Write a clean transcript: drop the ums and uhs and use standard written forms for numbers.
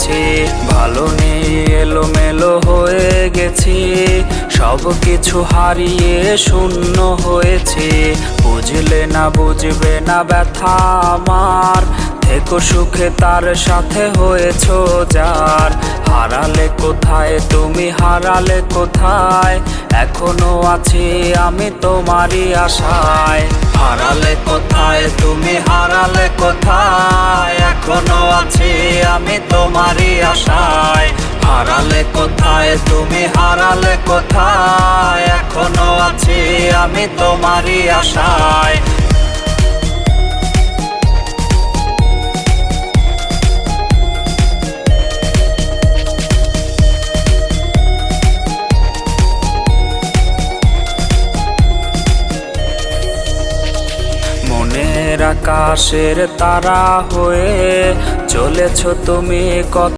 হয়েছে, ভালো নেই এলোমেলো হয়ে গেছি, সব কিছু হারিয়ে শূন্য হয়েছে। বুঝলে না বুঝবে না ব্যথা আমার, থেকো সুখে তার সাথে হয়েছো যার। হারালে কোথায় তুমি, হারালে কোথায়, এখনো আছি আমি তোমারই আশায়। হারালে কোথায় তুমি, হারালে কোথায়, এখনো আছি আমি তোমারই আশায়। হারালে কোথায় তুমি, হারালে কোথায়, এখনো আছি আমি তোমারই আশায়। মনের আকাশের তারা হয়ে চলেছ তুমি কত